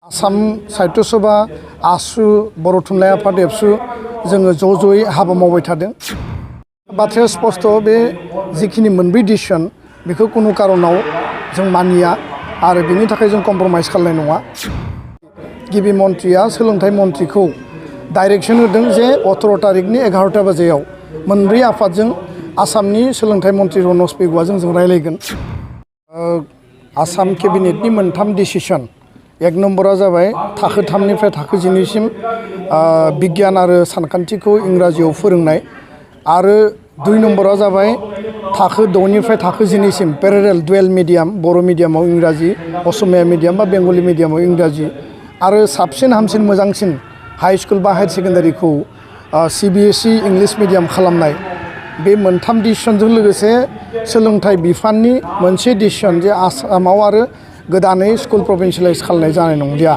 आसाम साहित्य सभा आसु बर' थुनलाइ आफाद एबसु जोङो ज'यै हाबा मावबाय थादों। बाथ्राया स्पष्ट बे जिखिनि मोनब्रै डिसिसन बेखौ कुनु कारनाव जों मानिया आरो बेनि थाखाय जों कम्प्रमाइज खालामनाय नङा। गिबि मन्थ्रिया सोलोंथाइ मन्थ्रिखौ डाइरेक्सन होदों जे 18 तारिखनि 11टा बाजियाव मोनब्रै आफादजों आसामनि सोलोंथाइ मन्थ्रि रनज पेगुआ जों रायलायगोन। आसाम केबिनेटनि मोनथाम डिसिसन एक नम्बरा जाबाय थाखो 3निफ्राय थाखो 12सिम बिगियान आरो सानखान्थिखौ इंराजियाव फोरोंनाय आरो 2 नम्बरा जाबाय थाखो 6निफ्राय थाखो 12सिम पेरेरेल डुएल मिडियाम बर' मिडियामाव इंराजि असमिया मिडियाम बा बेंगली मिडियामाव इंराजि आरो साबसिन हामसिन मोजांसिन हाई स्कुल बा हायर सेकेन्डारिखौ CBSE इंलिश मिडियाम खालामनाय बे मोनथाम डिसिसनजों लोगोसे सोलोंथाइ बिफाननि मोनसे डिसिसन जे आसामाव आरो गोदानै स्कुल प्रभिन्सियेलाइज खालामनाय जानाय नंलिया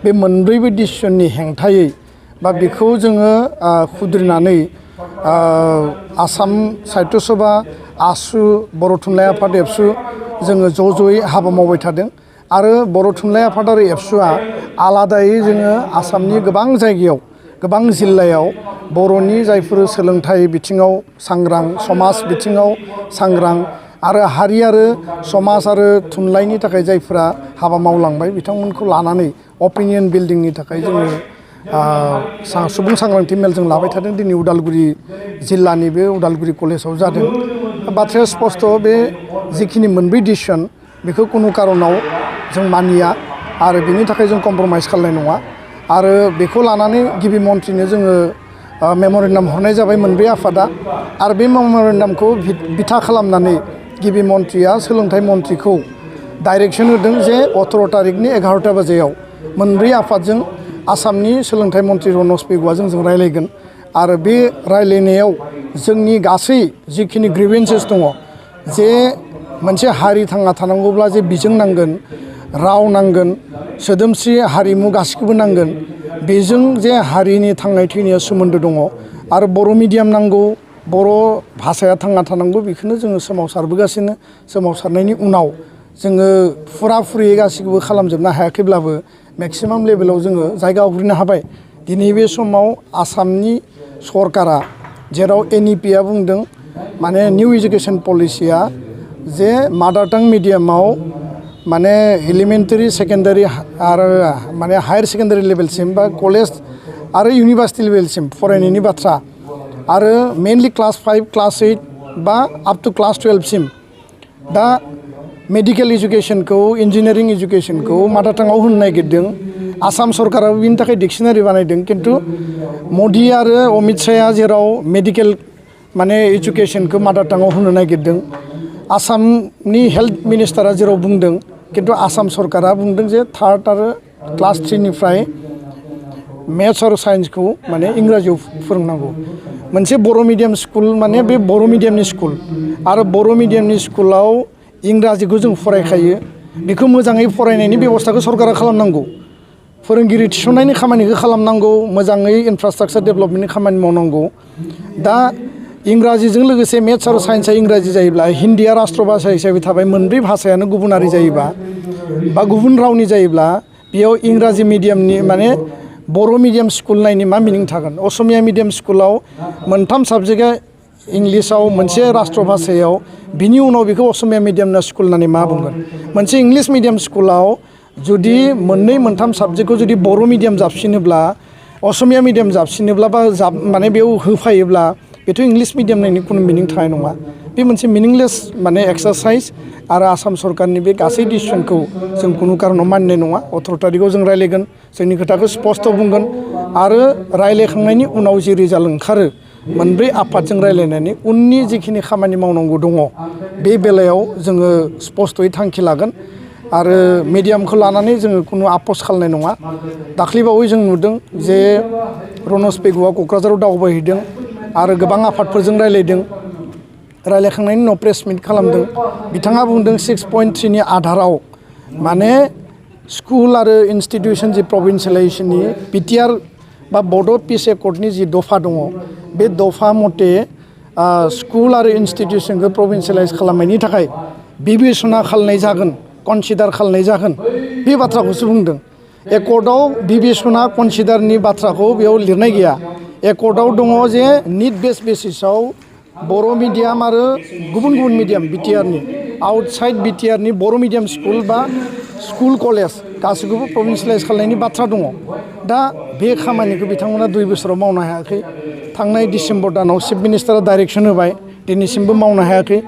बे मोनब्रैबो डिसिसननि हेंथायै बा बेखौ जोङो खुद्रिनानै आसाम साहित्य सभा आसु बर' थुनलाइ आफाद एबसु जोङो ज'यै हाबा मावबाय थादों आरो बर' थुनलाइ आफाद आरो एबसुआ आलादायै जोङो आसामनि गोबां जायगायाव गोबां जिल्लायाव बर'नि जायफोर सोलोंथाइ बिथिङाव सांग्रां समाज बिथिङाव सांग्रां आरो हारि आरो समाज आरो थुनलाइनि थाखाय जायफोरा हाबा मावलांबाय बिथांमोनखौ लानानै अपिनियन बिल्डिंनि थाखाय जोङो सुबुं सांग्रांथि मेल जों लाबाय थादों। दिनै उदालगुरि जिल्लानि बे उदालगुरि कलेजाव जादों। बाथ्राया स्पष्ट बे जिखिनि मोनब्रै डिसिसन बेखौ कुनु कारनाव जों मानिया आरो बेनि थाखाय जों कम्प्रमाइज खालामनाय नङा आरो बेखौ लानानै गिबि मन्थ्रिनो जोङो मेम'रेन्डाम हरनाय जाबाय मोनब्रै आफादा आरो बे मेम'रेन्डामखौ बिथा खालामनानै गिबि मन्थ्रिया सोलोंथाइ मन्थ्रिखौ डाइरेक्सन होदों जे 18 तारिखनि 11टा बाजियाव मोनब्रै आफादजों आसामनि सोलोंथाइ मन्थ्रि रनज पेगुआ जों रायलायगोन आरो बे रायलायनायाव जोंनि गासै जिखिनि ग्रिभेन्सेस दङ जे मोनसे हारि थांना थानांगौब्ला जे बिजों नांगोन राव नांगोन सोदोमस्रि हारिमु गासिखौबो नांगोन बेजों जे हारिनि थांनाय थैनाया सोमोन्दो दङ आरो बर' मिडियाम नांगौ बर' भाषाया थांना थानांगौ बेखौनो जोङो सोमावसारबोगासिनो सोमावसारनायनि उनाव जोङो फुराफुरियै गासिखौबो खालामजोबनो हायाखैब्लाबो मेक्सिमाम लेभेलाव जोङो जायगा आवग्रिनो हाबाय। दिनै बे समाव आसामनि सरकारा जेराव NEP आ बुंदों माने निउ एजुकेसन पलिसिया जे मादार टां मिडियामाव माने एलिमेन्टारि सेकेन्डारि आरो माने हायार सेकेन्डारि लेभेलसिम बा कलेज आरो इउनिभार्सिटि लेभेलसिम फरायनायनि बाथ्रा आरो मेनलि क्लास 5 क्लास 8 बा आप टु क्लास 12सिम दा मेडिकेल इजुकेसनखौ इन्जिनियारिं इजुकेसनखौ मादार टाङाव होनो नागिरदों। आसाम सरकाराबो बिनि थाखाय डिक्सनारि बानायदों खिन्थु मदि आरो अमित शाहआ जेराव मेडिकेल माने इजुकेसनखौ मादार टाङाव होनो नागिरदों आसामनि हेल्थ मिनिस्टारा जेराव बुंदों खिन्थु आसाम सरकारा बुंदों जे 3rd आरो क्लास 3निफ्राय मेथ्स आरो साइन्सखौ माने इंराजियाव फोरोंनांगौ। मोनसे बर' मिडियाम स्कुल माने बे बर' मिडियामनि स्कुल आरो बर' मिडियामनि स्कुलाव इंराजिखौ जों फरायखायो बेखौ मोजाङै फरायनायनि बेबस्थाखौ सरकारा खालामनांगौ फोरोंगिरि थिसननायनि खामानिखौ खालामनांगौ मोजाङै इनफ्रास्ट्राक्चार डेभेलपमेन्टनि खामानि मावनांगौ। दा इंराजिजों लोगोसे मेथ्स आरो साइन्सआ इंराजि जायोब्ला हिन्दीया राष्ट्र भाषा हिसाबै थाबाय मोनब्रै भाषायानो गुबुनारि जायोबा बा गुबुन रावनि जायोब्ला बेयाव इंराजि मिडियामनि माने बर' मिडियाम स्कुल नायनि मा मिनिं थागोन। असमिया मिडियाम स्कुलाव मोनथाम साबजेक्टआ इंलिसाव मोनसे राष्ट्र भाषायाव बिनि उनाव बेखौ असमिया मिडियामनि स्कुल होननानै मा बुंगोन। मोनसे इंलिश मिडियाम स्कुलाव जुदि मोननै मोनथाम साबजेक्टखौ जुदि बर' मिडियाम जाबसिनोब्ला असमिया मिडियाम जाबसिनोब्ला बा माने बेयाव होफायोब्ला बेथ' इंलिश मिडियाम नायनि खुनु मिनिं थानाय नङा। बे मोनसे मिनिंलेस माने एक्सारसाइज आरो आसाम सरकारनि बे गासै डिसिसनखौ जों खुनु कारनाव मानिनाय नङा। 18 तारिखआव जों रायलायगोन जोंनि खोथाखौ स्पस्ट बुंगोन आरो रायलायखांनायनि उनाव जे रिजाल्ट ओंखारो मोनब्रै आफादजों रायलायनानै उननि जिखिनि खामानि मावनांगौ दङ बे बेलायाव जोङो स्पस्टयै थांखि लागोन आरो मिडियामखौ लानानै जोङो खुनु आपस खालामनाय नङा। दाख्लैबावै जों नुदों जे रनज पेगुआ क'क्राझाराव दावबायहैदों आरो गोबां आफादफोरजों रायलायदों रायलायखांनायनि उनाव प्रेस मिट खालामदों बिथाङा बुंदों 6.3नि आधाराव माने स्कुल आरो इन्स्टिटिउसन जि प्रभिन्सियेलाइजेसननि बिटिआर बा बड' पिस एकर्डनि जि दफा दङ बे दफा मथे स्कुल आरो इन्स्टिटिउसनखौ प्रभिन्सियेलाइज खालामनायनि थाखाय बिबेसना खालामनाय जागोन कनसिडार खालामनाय जागोन बे बाथ्राखौसो बुंदों। एकर्डआव बिबेसना कनसिडारनि बाथ्राखौ बेयाव लिरनाय गैया। एकर्डआव दङ जे निड बेस बेसिसाव बर' मिडियाम आरो गुबुन गुबुन मिडियाम बिटिआरनि आउटसाइड बिटिआरनि बर' मिडियाम स्कुल बा स्कुल कलेज गासैखौबो प्रभिन्सियेलाइज खालामनायनि बाथ्रा दङ। दा बे खामानिखौ बिथांमोना 2 बोसोराव मावनो हायाखै। थांनाय डिसेम्बर दानाव चिफ मिनिस्टारा डाइरेक्सन होबाय, दिनैसिमबो मावनो हायाखै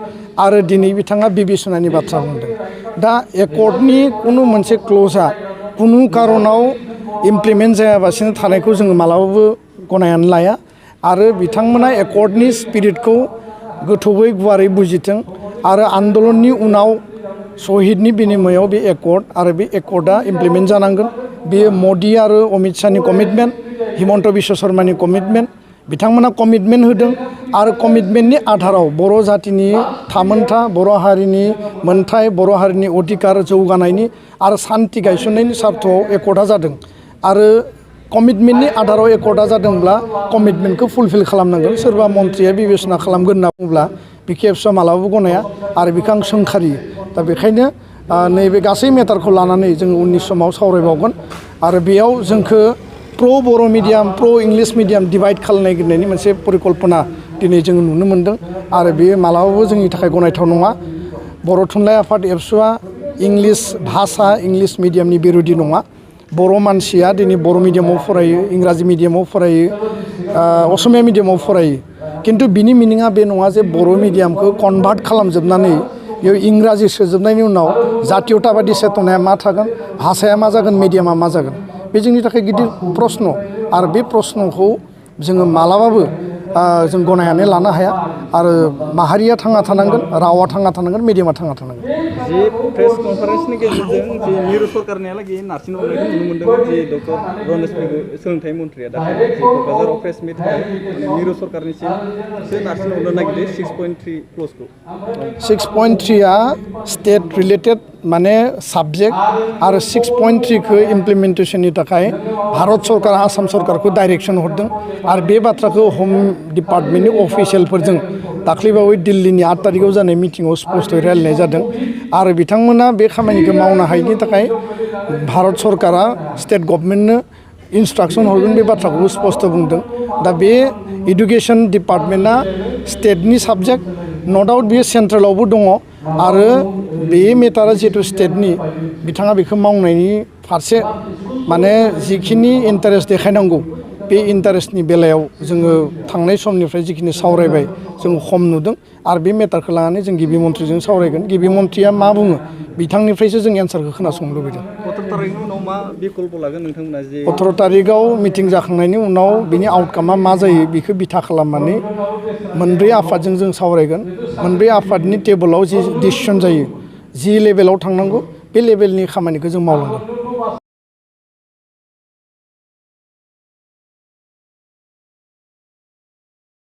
आरो दिनै बिथाङा बिबेसनानि बाथ्रा बुंदों। दा एकर्डनि कुनु मोनसे क्ल'जआ कुनु कारनाव इमप्लिमेन्ट जायाबासिनो थानायखौ जोङो मालाबाबो गनायनानै लाया आरो बिथांमोना एकर्डनि स्पिरिटखौ गोथौयै गुवारै बुजिथों आरो आन्दलननि उनाव शहीदनि बिनिमयाव बे एकर्ड आरो बे एकर्डआ इमप्लिमेन्ट जानांगोन। बेयो मदि आरो अमित शाहनि कमिटमेन्ट, हिमन्त बिश्व शर्मानि कमिटमेन्ट। बिथांमोना कमिटमेन्ट होदों आरो कमिटमेन्टनि आधाराव बर' जातिनि थामोनथा, बर' हारिनि मोनथाय, बर' हारिनि अधिकार जौगानायनि आरो सान्ति गायसननायनि सार्थआव एकर्डआ जादों आरो कमिटमेन्टनि आधाराव एकर्डआ जादोंब्ला कमिटमेन्टखौ फुलफिल खालामनांगोन। सोरबा मन्थ्रिया बिबेसना खालामगोन होनना बुङोब्ला बिखौ एबसुआ मालाबाबो गनाया आरो बेखौ आं सोंखारियो। दा बेखायनो नैबे गासै मेटारखौ लानानै जों उननि समाव सावरायबावगोन आरो बेयाव जोंखौ प्र' बर' मिडियाम, प्र' इंलिश मिडियाम डिभाइड खालामनायगिरनायनि मोनसे परिकल्पना दिनै जों नुनो मोन्दों आरो बेयो मालाबाबो जोंनि थाखाय गनायथाव नङा। बर' थुनलाइ आफाद एबसुआ इंलिश भाषा, इंलिश मिडियामनि बिरोधि नङा। बर' मानसिया दिनै बर' मिडियामाव फरायो, इंराजि मिडियामाव फरायो, असमिया मिडियामाव फरायो। खिन्थु बिनि मिनिङा बे नङा जे बर' मिडियामखौ कनभार्ट खालामजोबनानै बेयाव इंराजि सोजोबनायनि उनाव जातीयताबादि चेतनाया मा थागोन, भाषाया मा जागोन, मिडियामा मा जागोन। बे जोंनि थाखाय गिदिर प्रश्न आरो बे प्रश्नखौ जोङो मालाबाबो जों गनायनानै लानो हाया आरो माहारिया थांना थानांगोन, रावा थांना थानांगोन, मिडियामा थांना थानांगोन। जे प्रेस कनफारेन्सनि गेजेरजों जे मिरु सरकारनिहालागै नारसिन हरनायखौ नुनो मोन्दों जे डक्टर रमेश बेगु सोलोंथाइ मन्थ्रिया दाखालि जे क'क्राझाराव प्रेस मिट मिरु सरकारनिसिम नारसिन हरनो नागिरदों 6.3 क्ल'जखौ। 6.3आ स्टेट रिलेटेड माने साबजेक्ट आरो 6.3खौ इमप्लिमेन्टेसननि थाखाय भारत सरकार, आसाम सरकारखौ डाइरेक्सन हरदों आरो बे बाथ्राखौ हम डिपार्टमेन्टनि अफिसियेलफोरजों दाख्लैबावै दिल्लीनि 8 तारिखआव जानाय मिटिङाव स्पष्टयै रायलायनाय जादों आरो बिथांमोना बे खामानिखौ मावनो हायैनि थाखाय भारत सरकारा स्टेट गभर्नमेन्टनो इन्सट्राक्सन हरगोन बे बाथ्राखौबो स्पष्ट बुंदों। दा बे इडुकेसन डिपार्टमेन्टआ स्टेटनि साबजेक्ट, नो डाउट बेयो सेन्ट्रेलावबो दङ आरो बे मेटारा जिहेतु स्टेटनि, बिथाङा बेखौ मावनायनि फारसे माने जिखिनि इन्टारेस्ट देखायनांगौ बे इन्टारेस्टनि बेलायाव जोङो थांनाय समनिफ्राय जिखिनि सावरायबाय जों खम नुदों आरो बे मेटारखौ लानानै जों गिबि मन्थ्रिजों सावरायगोन। गिबि मन्थ्रिया मा बुङो बिथांनिफ्रायसो जों एन्सारखौ खोनासंनो लुबैदों। 17 तारिखनि उनाव मा बिकल्प लागोन नोंथांमोना? जे 17 तारिखआव मिटिं जाखांनायनि उनाव बिनि आउटकामा मा जायो बेखौ बिथा खालामनानै मोनब्रै आफादजों जों सावरायगोन। मोनब्रै आफादनि टेबोलाव जि डिसिसन जायो, जि लेभेलाव थांनांगौ बे लेभेलनि खामानिखौ जों मावलांगोन।